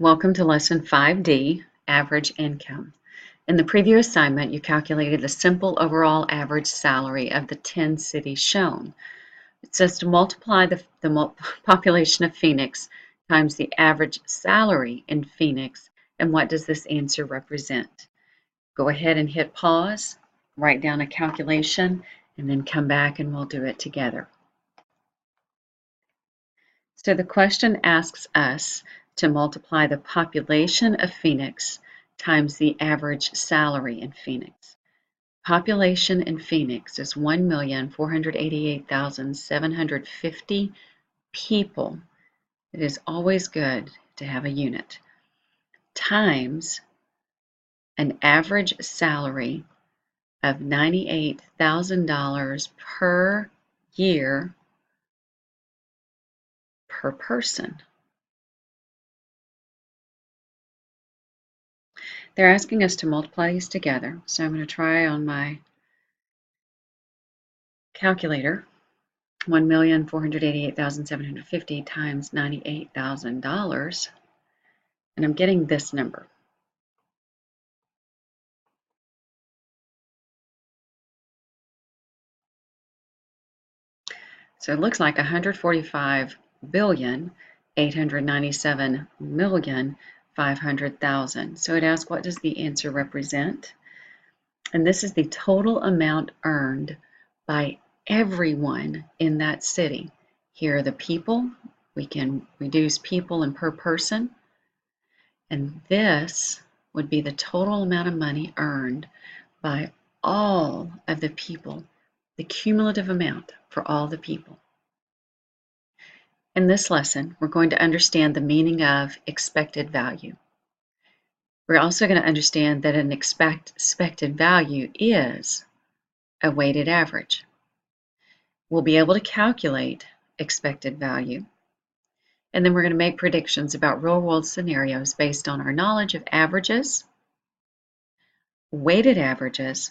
Welcome to Lesson 5D, Average Income. In the previous assignment, you calculated the simple overall average salary of the 10 cities shown. It says to multiply the population of Phoenix times the average salary in Phoenix, and what does this answer represent? Go ahead and hit pause, write down a calculation, and then come back and we'll do it together. So the question asks us to multiply the population of Phoenix times the average salary in Phoenix. Population in Phoenix is 1,488,750 people. It is always good to have a unit. Times an average salary of $98,000 per year per person. They're asking us to multiply these together, so I'm going to try on my calculator. 1,488,750 times $98,000, and I'm getting this number. So it looks like 145,897,500,000. So it asks, what does the answer represent? And this is the total amount earned by everyone in that city. Here are the people. We can reduce people and per person. And this would be the total amount of money earned by all of the people, the cumulative amount for all the people. In this lesson, we're going to understand the meaning of expected value. We're also going to understand that an expected value is a weighted average. We'll be able to calculate expected value, and then we're going to make predictions about real-world scenarios based on our knowledge of averages, weighted averages,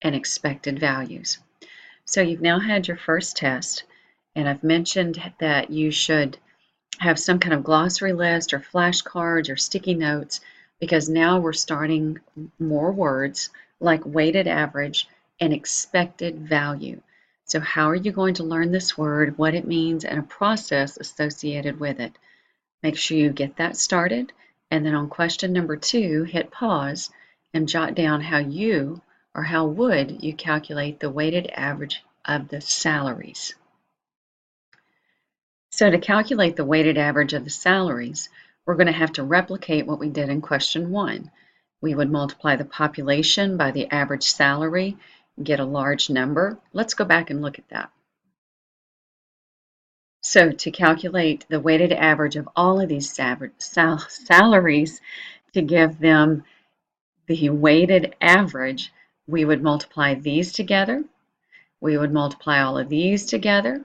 and expected values. So you've now had your first test, and I've mentioned that you should have some kind of glossary list or flashcards or sticky notes, because now we're starting more words like weighted average and expected value. So how are you going to learn this word, what it means, and a process associated with it? Make sure you get that started, and then on question number 2, hit pause and jot down how you or how would you calculate the weighted average of the salaries. So to calculate the weighted average of the salaries, we're going to have to replicate what we did in question 1. We would multiply the population by the average salary, get a large number. Let's go back and look at that. So to calculate the weighted average of all of these salaries, to give them the weighted average, we would multiply these together. We would multiply all of these together.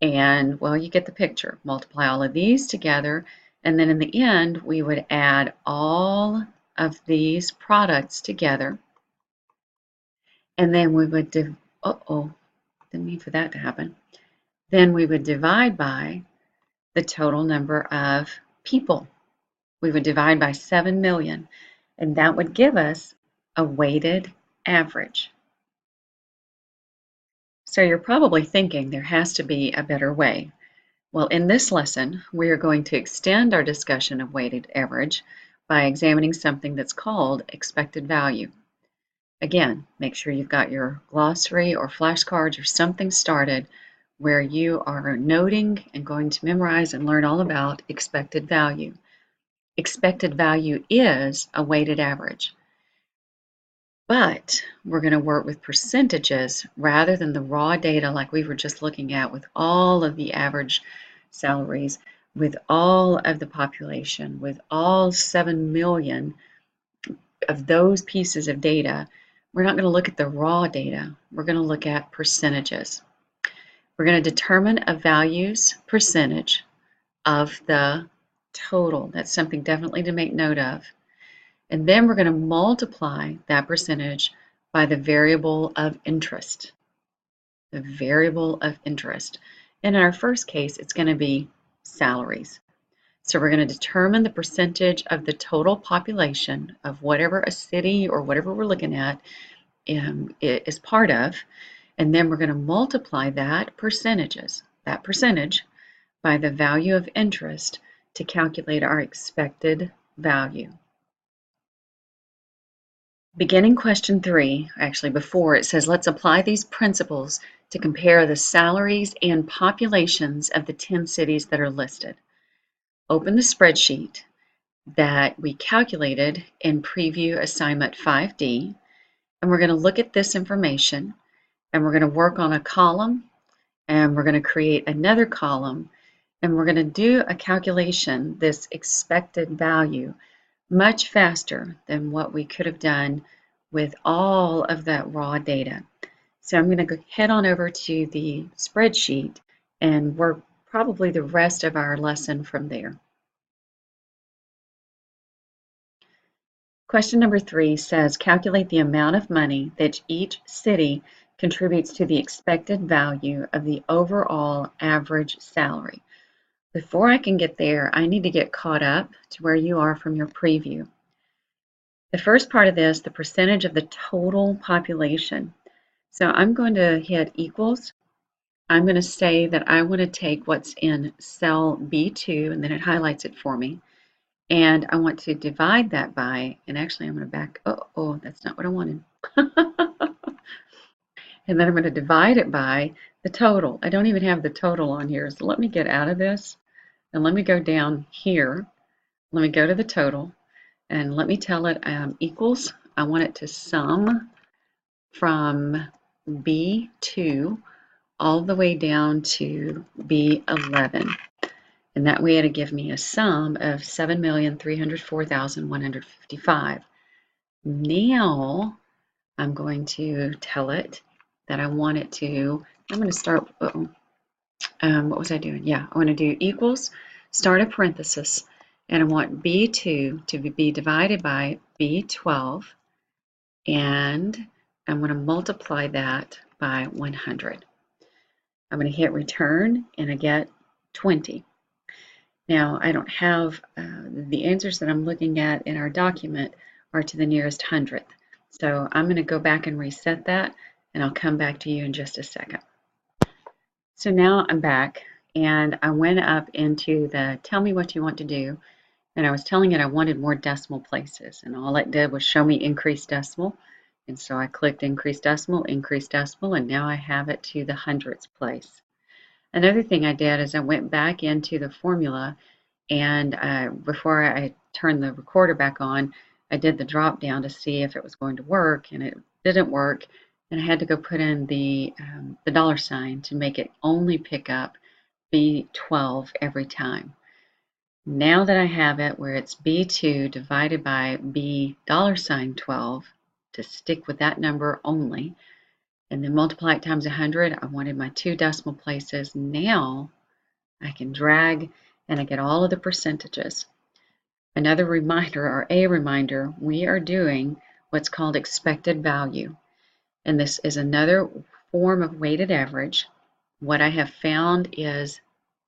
And, well, you get the picture. Multiply all of these together. And then in the end, we would add all of these products together. And then we would, didn't mean for that to happen. Then we would divide by the total number of people. We would divide by 7 million, and that would give us a weighted average. So you're probably thinking there has to be a better way. Well, in this lesson, we are going to extend our discussion of weighted average by examining something that's called expected value. Again, make sure you've got your glossary or flashcards or something started where you are noting and going to memorize and learn all about expected value. Expected value is a weighted average, but we're going to work with percentages rather than the raw data like we were just looking at with all of the average salaries, with all of the population, with all 7 million of those pieces of data. We're not going to look at the raw data. We're going to look at percentages. We're going to determine a value's percentage of the total. That's something definitely to make note of. And then we're going to multiply that percentage by the variable of interest. The variable of interest. And in our first case, it's going to be salaries. So we're going to determine the percentage of the total population of whatever a city or whatever we're looking at is part of, and then we're going to multiply that percentage by the value of interest to calculate our expected value. Beginning question 3, actually before, it says let's apply these principles to compare the salaries and populations of the 10 cities that are listed. Open the spreadsheet that we calculated in preview assignment 5D, and we're going to look at this information, and we're going to work on a column, and we're going to create another column, and we're going to do a calculation, this expected value, much faster than what we could have done with all of that raw data. So I'm going to go head on over to the spreadsheet and work probably the rest of our lesson from there. Question number 3 says, calculate the amount of money that each city contributes to the expected value of the overall average salary. Before I can get there, I need to get caught up to where you are from your preview. The first part of this, the percentage of the total population. So I'm going to hit equals. I'm going to say that I want to take what's in cell B2, and then it highlights it for me. And I want to divide that by, and actually I'm going to back, oh, that's not what I wanted. And then I'm going to divide it by the total. I don't even have the total on here, so let me get out of this, and let me go down here. Let me go to the total, and let me tell it equals. I want it to sum from B2 all the way down to B11. And that way it'll give me a sum of 7,304,155. Now I'm going to tell it that I want it to, I'm going to start, what was I doing? Yeah, I want to do equals, start a parenthesis, and I want B2 to be divided by B12, and I'm going to multiply that by 100. I'm going to hit return, and I get 20. Now, I don't have the answers that I'm looking at in our document are to the nearest hundredth. So I'm going to go back and reset that, and I'll come back to you in just a second. So now I'm back, and I went up into the tell me what you want to do, and I was telling it I wanted more decimal places, and all it did was show me increased decimal. And so I clicked increased decimal, and now I have it to the hundredths place. Another thing I did is I went back into the formula, and before I turned the recorder back on, I did the drop down to see if it was going to work, and it didn't work, and I had to go put in the dollar sign to make it only pick up B12 every time. Now that I have it where it's B2 divided by B $12 to stick with that number only, and then multiply it times 100. I wanted my 2 decimal places. Now I can drag and I get all of the percentages. Another reminder, or a reminder, we are doing what's called expected value. And this is another form of weighted average. What I have found is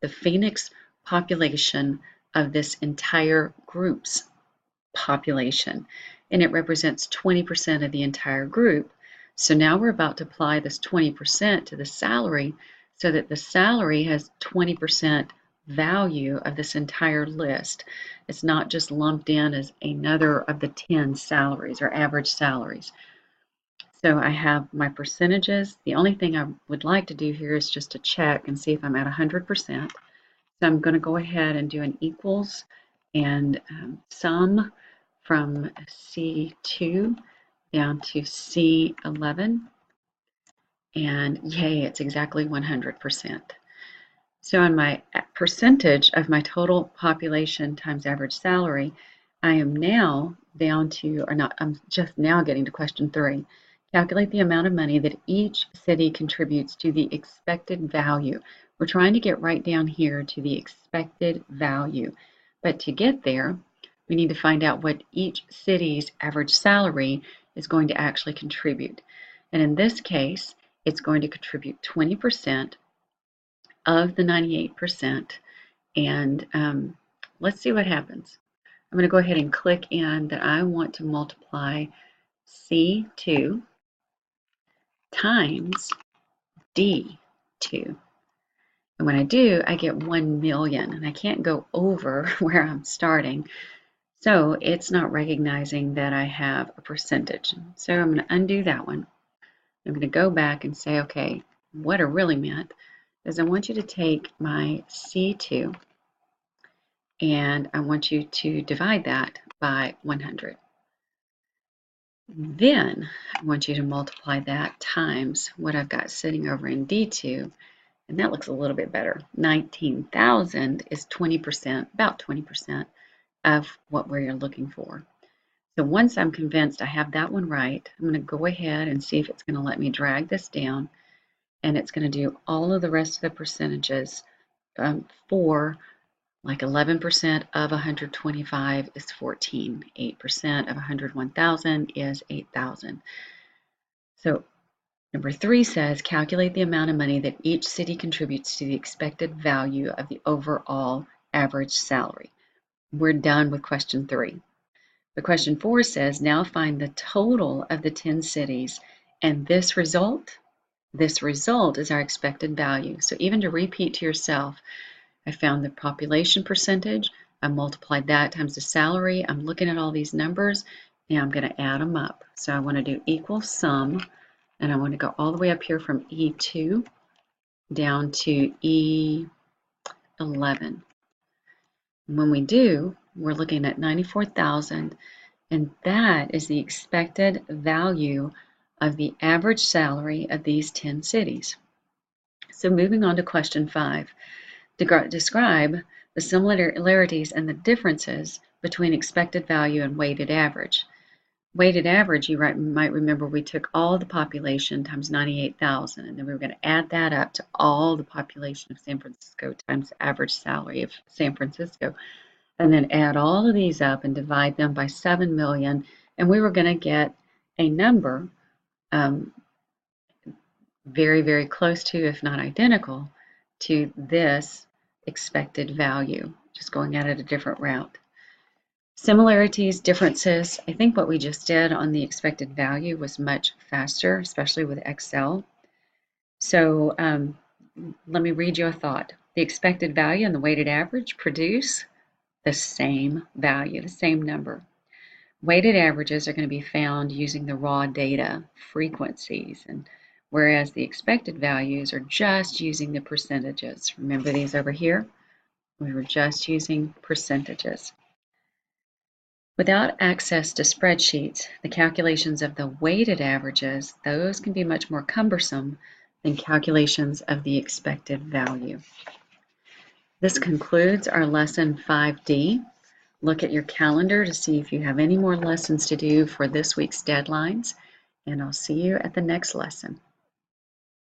the Phoenix population of this entire group's population, and it represents 20% of the entire group. So now we're about to apply this 20% to the salary so that the salary has 20% value of this entire list. It's not just lumped in as another of the 10 salaries or average salaries. So I have my percentages. The only thing I would like to do here is just to check and see if I'm at 100%. So I'm going to go ahead and do an equals and sum from C2 down to C11, and yay, it's exactly 100%. So on my percentage of my total population times average salary, I am now down to, or not, I'm just now getting to question 3. Calculate the amount of money that each city contributes to the expected value. We're trying to get right down here to the expected value. But to get there, we need to find out what each city's average salary is going to actually contribute. And in this case, it's going to contribute 20% of the 98%, and let's see what happens. I'm going to go ahead and click in that I want to multiply C2 times D2. And when I do, I get 1 million, and I can't go over where I'm starting. So it's not recognizing that I have a percentage. So I'm going to undo that one. I'm going to go back and say, okay, what I really meant is I want you to take my C2 and I want you to divide that by 100. Then I want you to multiply that times what I've got sitting over in D2, and that looks a little bit better. 19,000 is 20%, about 20% of what we're looking for. So once I'm convinced I have that one right, I'm going to go ahead and see if it's going to let me drag this down, and it's going to do all of the rest of the percentages for like 11% of 125 is 14. 8% of 101,000 is 8,000. So number 3 says calculate the amount of money that each city contributes to the expected value of the overall average salary. We're done with question 3. The question 4 says now find the total of the 10 cities, and this result is our expected value. So even to repeat to yourself, I found the population percentage, I multiplied that times the salary. I'm looking at all these numbers, and I'm going to add them up. So I want to do equal sum, and I want to go all the way up here from E2 down to E11. When we do, we're looking at 94,000, and that is the expected value of the average salary of these 10 cities. So moving on to question 5. Describe the similarities and the differences between expected value and weighted average. Weighted average, you might remember we took all the population times 98,000, and then we were going to add that up to all the population of San Francisco times the average salary of San Francisco, and then add all of these up and divide them by 7 million, and we were going to get a number very, very close to, if not identical, to this expected value, just going at it a different route. Similarities, differences. I think what we just did on the expected value was much faster, especially with Excel. So let me read you a thought. The expected value and the weighted average produce the same value, the same number. Weighted averages are going to be found using the raw data frequencies, and whereas the expected values are just using the percentages. Remember these over here? We were just using percentages. Without access to spreadsheets, the calculations of the weighted averages, those can be much more cumbersome than calculations of the expected value. This concludes our lesson 5D. Look at your calendar to see if you have any more lessons to do for this week's deadlines, and I'll see you at the next lesson.